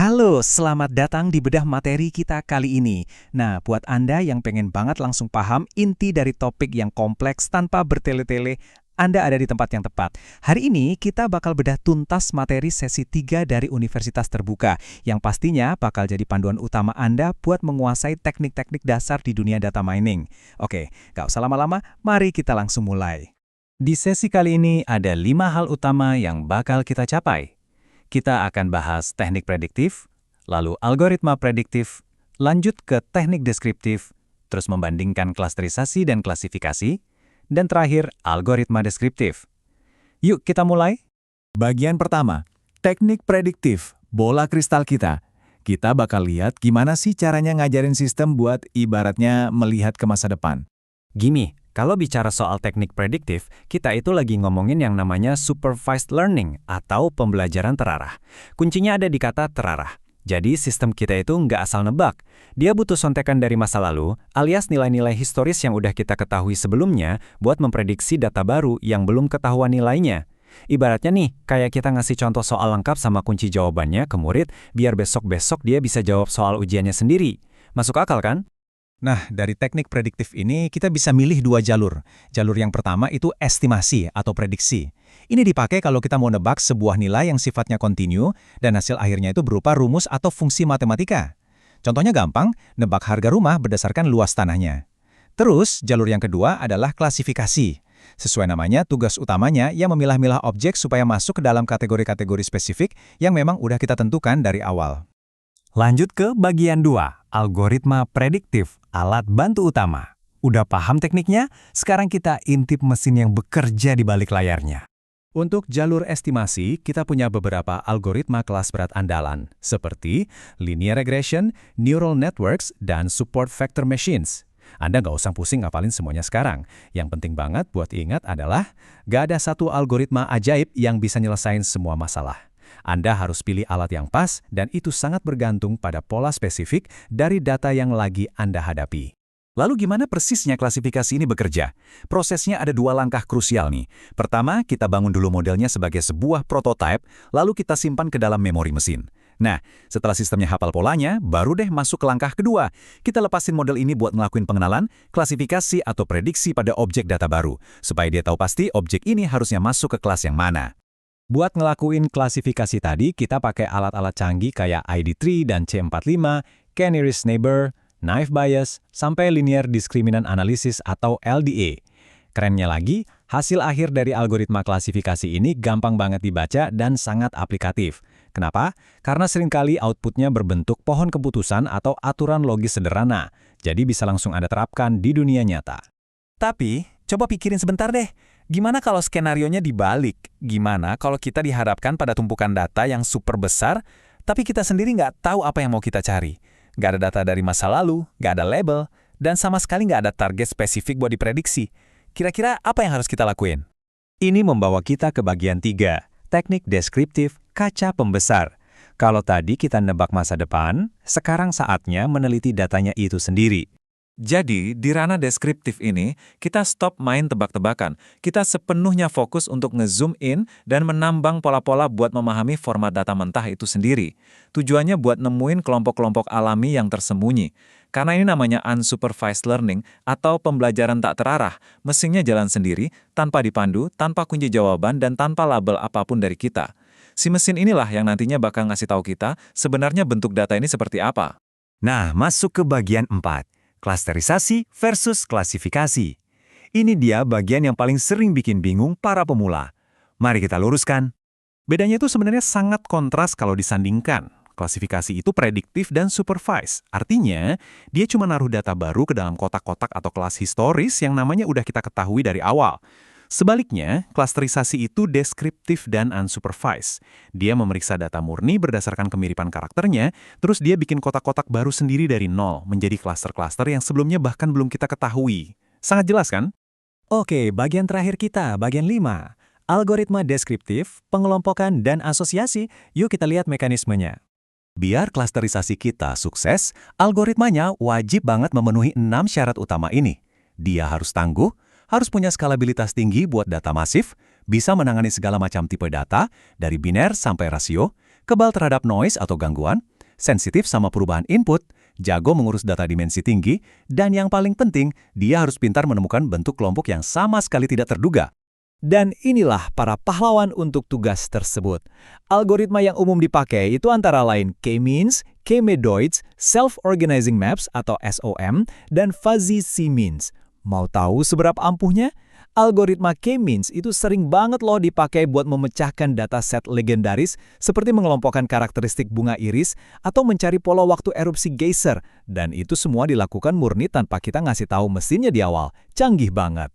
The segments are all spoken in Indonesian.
Halo, selamat datang di bedah materi kita kali ini. Nah, buat Anda yang pengen banget langsung paham inti dari topik yang kompleks tanpa bertele-tele, Anda ada di tempat yang tepat. Hari ini kita bakal bedah tuntas materi sesi 3 dari Universitas Terbuka, yang pastinya bakal jadi panduan utama Anda buat menguasai teknik-teknik dasar di dunia data mining. Oke, gak usah lama-lama, mari kita langsung mulai. Di sesi kali ini ada 5 hal utama yang bakal kita capai. Kita akan bahas teknik prediktif, lalu algoritma prediktif, lanjut ke teknik deskriptif, terus membandingkan klasterisasi dan klasifikasi, dan terakhir algoritma deskriptif. Yuk kita mulai. Bagian pertama, teknik prediktif, bola kristal kita. Kita bakal lihat gimana sih caranya ngajarin sistem buat ibaratnya melihat ke masa depan. Gini, kalau bicara soal teknik prediktif, kita itu lagi ngomongin yang namanya supervised learning atau pembelajaran terarah. Kuncinya ada di kata terarah. Jadi sistem kita itu nggak asal nebak. Dia butuh sontekan dari masa lalu, alias nilai-nilai historis yang udah kita ketahui sebelumnya buat memprediksi data baru yang belum ketahuan nilainya. Ibaratnya nih, kayak kita ngasih contoh soal lengkap sama kunci jawabannya ke murid, biar besok-besok dia bisa jawab soal ujiannya sendiri. Masuk akal kan? Nah, dari teknik prediktif ini kita bisa milih 2 jalur. Jalur yang pertama itu estimasi atau prediksi. Ini dipakai kalau kita mau nebak sebuah nilai yang sifatnya kontinu dan hasil akhirnya itu berupa rumus atau fungsi matematika. Contohnya gampang, nebak harga rumah berdasarkan luas tanahnya. Terus, jalur yang kedua adalah klasifikasi. Sesuai namanya, tugas utamanya yang memilah-milah objek supaya masuk ke dalam kategori-kategori spesifik yang memang udah kita tentukan dari awal. Lanjut ke bagian 2, algoritma prediktif, alat bantu utama. Udah paham tekniknya? Sekarang kita intip mesin yang bekerja di balik layarnya. Untuk jalur estimasi, kita punya beberapa algoritma kelas berat andalan, seperti linear regression, neural networks, dan support vector machines. Anda nggak usah pusing ngapalin semuanya sekarang. Yang penting banget buat ingat adalah, nggak ada satu algoritma ajaib yang bisa nyelesain semua masalah. Anda harus pilih alat yang pas, dan itu sangat bergantung pada pola spesifik dari data yang lagi Anda hadapi. Lalu gimana persisnya klasifikasi ini bekerja? Prosesnya ada 2 langkah krusial nih. Pertama, kita bangun dulu modelnya sebagai sebuah prototipe, lalu kita simpan ke dalam memori mesin. Nah, setelah sistemnya hafal polanya, baru deh masuk ke langkah kedua. Kita lepasin model ini buat ngelakuin pengenalan, klasifikasi atau prediksi pada objek data baru, supaya dia tahu pasti objek ini harusnya masuk ke kelas yang mana. Buat ngelakuin klasifikasi tadi, kita pakai alat-alat canggih kayak ID3 dan C45, K-nearest neighbor, naive Bayes, sampai linear discriminant analysis atau LDA. Kerennya lagi, hasil akhir dari algoritma klasifikasi ini gampang banget dibaca dan sangat aplikatif. Kenapa? Karena seringkali outputnya berbentuk pohon keputusan atau aturan logis sederhana, jadi bisa langsung Anda terapkan di dunia nyata. Tapi, coba pikirin sebentar deh. Gimana kalau skenarionya dibalik? Gimana kalau kita dihadapkan pada tumpukan data yang super besar, tapi kita sendiri nggak tahu apa yang mau kita cari? Nggak ada data dari masa lalu, nggak ada label, dan sama sekali nggak ada target spesifik buat diprediksi. Kira-kira apa yang harus kita lakuin? Ini membawa kita ke bagian 3, teknik deskriptif kaca pembesar. Kalau tadi kita nebak masa depan, sekarang saatnya meneliti datanya itu sendiri. Jadi, di ranah deskriptif ini, kita stop main tebak-tebakan. Kita sepenuhnya fokus untuk nge-zoom in dan menambang pola-pola buat memahami format data mentah itu sendiri. Tujuannya buat nemuin kelompok-kelompok alami yang tersembunyi. Karena ini namanya unsupervised learning atau pembelajaran tak terarah, mesinnya jalan sendiri, tanpa dipandu, tanpa kunci jawaban, dan tanpa label apapun dari kita. Si mesin inilah yang nantinya bakal ngasih tahu kita sebenarnya bentuk data ini seperti apa. Nah, masuk ke bagian 4. Klasterisasi versus klasifikasi. Ini dia bagian yang paling sering bikin bingung para pemula. Mari kita luruskan. Bedanya itu sebenarnya sangat kontras kalau disandingkan. Klasifikasi itu prediktif dan supervised. Artinya, dia cuma naruh data baru ke dalam kotak-kotak atau kelas historis yang namanya udah kita ketahui dari awal. Sebaliknya, klasterisasi itu deskriptif dan unsupervised. Dia memeriksa data murni berdasarkan kemiripan karakternya, terus dia bikin kotak-kotak baru sendiri dari nol, menjadi klaster-klaster yang sebelumnya bahkan belum kita ketahui. Sangat jelas kan? Oke, bagian terakhir kita, bagian 5. Algoritma deskriptif, pengelompokan, dan asosiasi. Yuk kita lihat mekanismenya. Biar klasterisasi kita sukses, algoritmanya wajib banget memenuhi 6 syarat utama ini. Dia harus tangguh, harus punya skalabilitas tinggi buat data masif, bisa menangani segala macam tipe data, dari biner sampai rasio, kebal terhadap noise atau gangguan, sensitif sama perubahan input, jago mengurus data dimensi tinggi, dan yang paling penting, dia harus pintar menemukan bentuk kelompok yang sama sekali tidak terduga. Dan inilah para pahlawan untuk tugas tersebut. Algoritma yang umum dipakai itu antara lain K-means, K-medoids, self-organizing maps atau SOM, dan fuzzy C-means. Mau tahu seberapa ampuhnya? Algoritma K-means itu sering banget loh dipakai buat memecahkan dataset legendaris seperti mengelompokkan karakteristik bunga iris atau mencari pola waktu erupsi geyser. Dan itu semua dilakukan murni tanpa kita ngasih tahu mesinnya di awal. Canggih banget.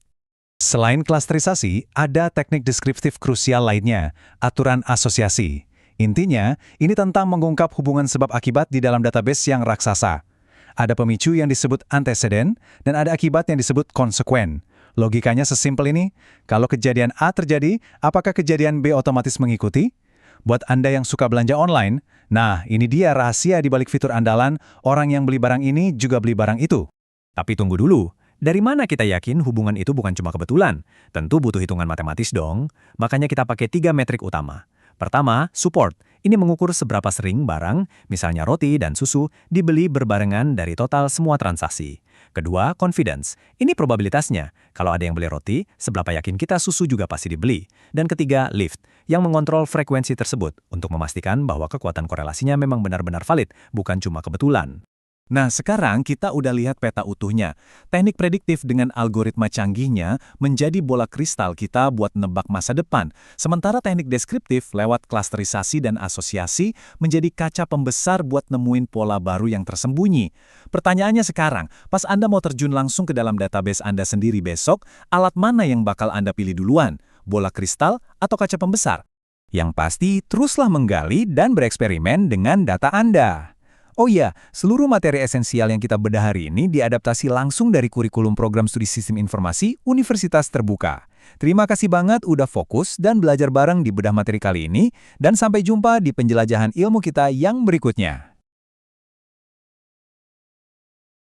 Selain klasterisasi, ada teknik deskriptif krusial lainnya, aturan asosiasi. Intinya, ini tentang mengungkap hubungan sebab akibat di dalam database yang raksasa. Ada pemicu yang disebut anteseden, dan ada akibat yang disebut konsekuen. Logikanya sesimpel ini, kalau kejadian A terjadi, apakah kejadian B otomatis mengikuti? Buat Anda yang suka belanja online, nah ini dia rahasia di balik fitur andalan, orang yang beli barang ini juga beli barang itu. Tapi tunggu dulu, dari mana kita yakin hubungan itu bukan cuma kebetulan? Tentu butuh hitungan matematis dong. Makanya kita pakai 3 metrik utama. Pertama, support. Ini mengukur seberapa sering barang, misalnya roti dan susu, dibeli berbarengan dari total semua transaksi. Kedua, confidence. Ini probabilitasnya. Kalau ada yang beli roti, seberapa yakin kita susu juga pasti dibeli. Dan ketiga, lift, yang mengontrol frekuensi tersebut untuk memastikan bahwa kekuatan korelasinya memang benar-benar valid, bukan cuma kebetulan. Nah, sekarang kita udah lihat peta utuhnya. Teknik prediktif dengan algoritma canggihnya menjadi bola kristal kita buat nebak masa depan. Sementara teknik deskriptif lewat klasterisasi dan asosiasi menjadi kaca pembesar buat nemuin pola baru yang tersembunyi. Pertanyaannya sekarang, pas Anda mau terjun langsung ke dalam database Anda sendiri besok, alat mana yang bakal Anda pilih duluan? Bola kristal atau kaca pembesar? Yang pasti, teruslah menggali dan bereksperimen dengan data Anda. Oh iya, seluruh materi esensial yang kita bedah hari ini diadaptasi langsung dari kurikulum program studi sistem informasi Universitas Terbuka. Terima kasih banget udah fokus dan belajar bareng di bedah materi kali ini, dan sampai jumpa di penjelajahan ilmu kita yang berikutnya.